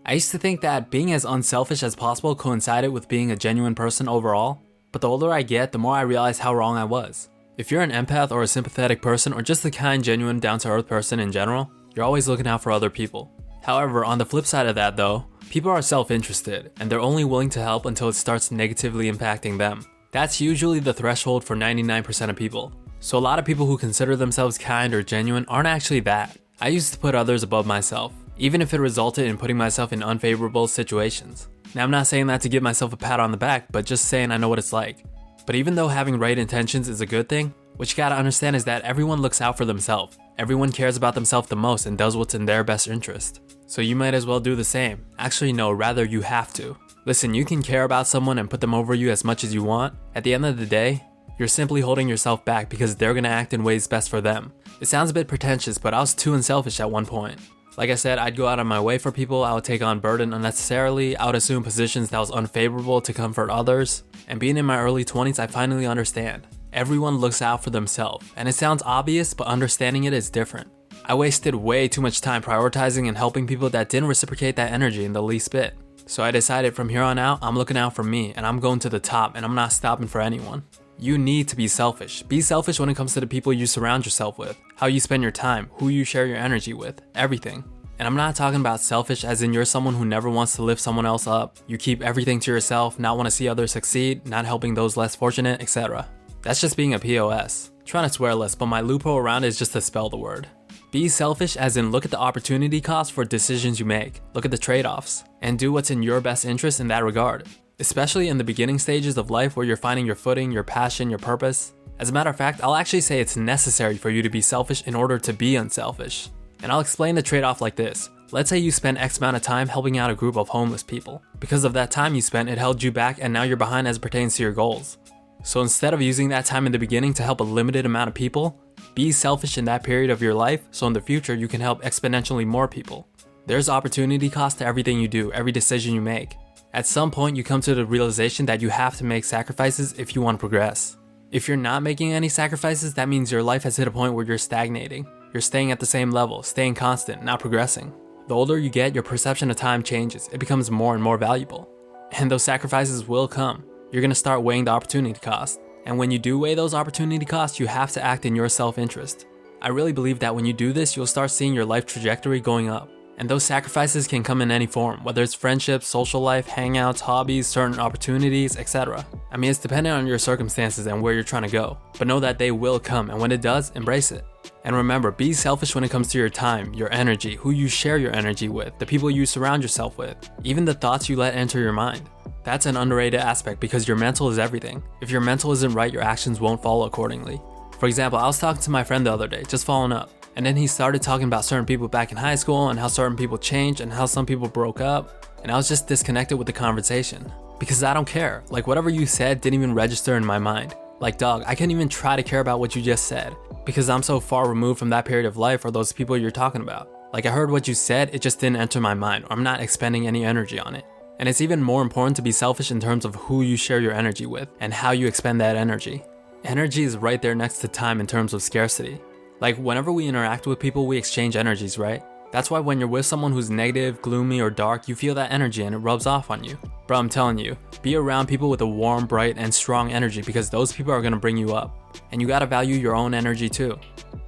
I used to think that being as unselfish as possible coincided with being a genuine person overall, but the older I get, the more I realize how wrong I was. If you're an empath or a sympathetic person or just a kind, genuine, down-to-earth person in general, you're always looking out for other people. However, on the flip side of that though, people are self-interested, and they're only willing to help until it starts negatively impacting them. That's usually the threshold for 99% of people. So a lot of people who consider themselves kind or genuine aren't actually that. I used to put others above myself, even if it resulted in putting myself in unfavorable situations. Now I'm not saying that to give myself a pat on the back, but just saying I know what it's like. But even though having right intentions is a good thing, what you gotta understand is that everyone looks out for themselves. Everyone cares about themselves the most and does what's in their best interest. So you might as well do the same. Actually no, rather you have to. Listen, you can care about someone and put them over you as much as you want. At the end of the day, you're simply holding yourself back because they're gonna act in ways best for them. It sounds a bit pretentious, but I was too unselfish at one point. Like I said, I'd go out of my way for people, I would take on burden unnecessarily, I would assume positions that was unfavorable to comfort others. And being in my early 20s, I finally understand. Everyone looks out for themselves, and it sounds obvious, but understanding it is different. I wasted way too much time prioritizing and helping people that didn't reciprocate that energy in the least bit. So I decided from here on out, I'm looking out for me, and I'm going to the top, and I'm not stopping for anyone. You need to be selfish. Be selfish when it comes to the people you surround yourself with, how you spend your time, who you share your energy with, everything. And I'm not talking about selfish as in you're someone who never wants to lift someone else up. You keep everything to yourself, not want to see others succeed, not helping those less fortunate, etc. That's just being a POS. Trying to swear less, but my loophole around it is just to spell the word. Be selfish as in look at the opportunity cost for decisions you make, look at the trade-offs, and do what's in your best interest in that regard. Especially in the beginning stages of life where you're finding your footing, your passion, your purpose. As a matter of fact, I'll actually say it's necessary for you to be selfish in order to be unselfish. And I'll explain the trade-off like this. Let's say you spend X amount of time helping out a group of homeless people. Because of that time you spent, it held you back and now you're behind as it pertains to your goals. So instead of using that time in the beginning to help a limited amount of people, be selfish in that period of your life so in the future you can help exponentially more people. There's opportunity cost to everything you do, every decision you make. At some point you come to the realization that you have to make sacrifices if you want to progress. If you're not making any sacrifices, that means your life has hit a point where you're stagnating. You're staying at the same level, staying constant, not progressing. The older you get, your perception of time changes. It becomes more and more valuable. And those sacrifices will come. You're going to start weighing the opportunity cost. And when you do weigh those opportunity costs, you have to act in your self-interest. I really believe that when you do this, you'll start seeing your life trajectory going up. And those sacrifices can come in any form, whether it's friendships, social life, hangouts, hobbies, certain opportunities, etc. I mean, it's dependent on your circumstances and where you're trying to go. But know that they will come, and when it does, embrace it. And remember, be selfish when it comes to your time, your energy, who you share your energy with, the people you surround yourself with, even the thoughts you let enter your mind. That's an underrated aspect because your mental is everything. If your mental isn't right, your actions won't follow accordingly. For example, I was talking to my friend the other day, just following up. And then he started talking about certain people back in high school and how certain people changed and how some people broke up. And I was just disconnected with the conversation. Because I don't care. Like whatever you said didn't even register in my mind. Like dog, I couldn't even try to care about what you just said. Because I'm so far removed from that period of life or those people you're talking about. Like I heard what you said, it just didn't enter my mind. Or I'm not expending any energy on it. And it's even more important to be selfish in terms of who you share your energy with and how you expend that energy. Energy is right there next to time in terms of scarcity. Like whenever we interact with people, we exchange energies, right? That's why when you're with someone who's negative, gloomy, or dark, you feel that energy and it rubs off on you. Bro, I'm telling you, be around people with a warm, bright, and strong energy because those people are gonna bring you up. And you gotta value your own energy too.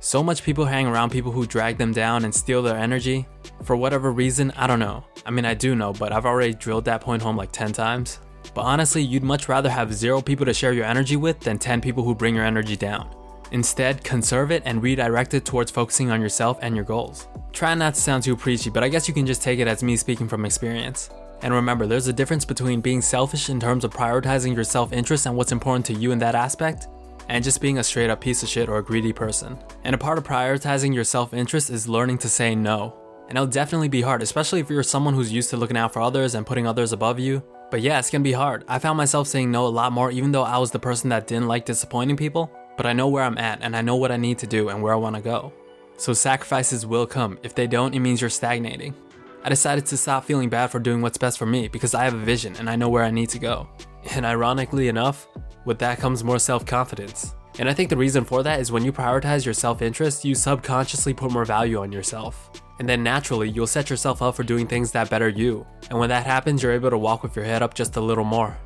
So much people hang around people who drag them down and steal their energy. For whatever reason, I don't know. I mean, I do know, but I've already drilled that point home like 10 times. But honestly, you'd much rather have 0 people to share your energy with than 10 people who bring your energy down. Instead, conserve it and redirect it towards focusing on yourself and your goals. Try not to sound too preachy, but I guess you can just take it as me speaking from experience. And remember, there's a difference between being selfish in terms of prioritizing your self-interest and what's important to you in that aspect, and just being a straight up piece of shit or a greedy person. And a part of prioritizing your self-interest is learning to say no. And it'll definitely be hard, especially if you're someone who's used to looking out for others and putting others above you. But yeah, it's gonna be hard. I found myself saying no a lot more even though I was the person that didn't like disappointing people. But I know where I'm at and I know what I need to do and where I want to go. So sacrifices will come. If they don't, it means you're stagnating. I decided to stop feeling bad for doing what's best for me because I have a vision and I know where I need to go. And ironically enough, with that comes more self-confidence. And I think the reason for that is when you prioritize your self-interest, you subconsciously put more value on yourself. And then naturally, you'll set yourself up for doing things that better you. And when that happens, you're able to walk with your head up just a little more.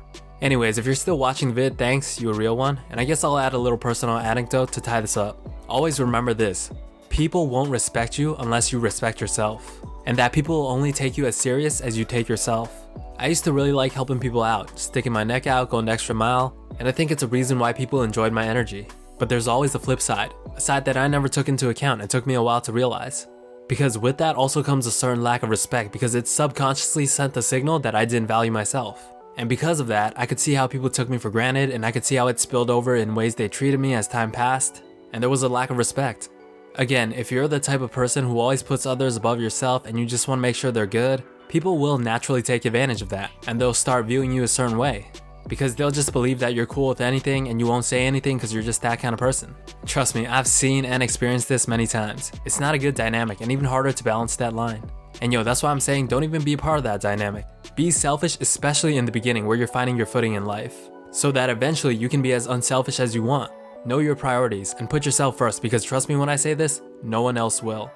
Anyways, if you're still watching the vid, thanks, you a real one. And I guess I'll add a little personal anecdote to tie this up. Always remember this: people won't respect you unless you respect yourself. And that people will only take you as serious as you take yourself. I used to really like helping people out, sticking my neck out, going the extra mile, and I think it's a reason why people enjoyed my energy. But there's always the flip side, a side that I never took into account and took me a while to realize. Because with that also comes a certain lack of respect, because it subconsciously sent the signal that I didn't value myself. And because of that, I could see how people took me for granted, and I could see how it spilled over in ways they treated me as time passed, and there was a lack of respect. Again, if you're the type of person who always puts others above yourself and you just want to make sure they're good, people will naturally take advantage of that, and they'll start viewing you a certain way. Because they'll just believe that you're cool with anything and you won't say anything because you're just that kind of person. Trust me, I've seen and experienced this many times. It's not a good dynamic and even harder to balance that line. And yo, that's why I'm saying don't even be a part of that dynamic. Be selfish, especially in the beginning where you're finding your footing in life, so that eventually you can be as unselfish as you want. Know your priorities and put yourself first, because trust me when I say this, no one else will.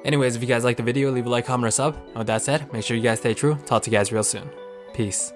Anyways, if you guys liked the video, leave a like, comment, or sub. And with that said, make sure you guys stay true. Talk to you guys real soon. Peace.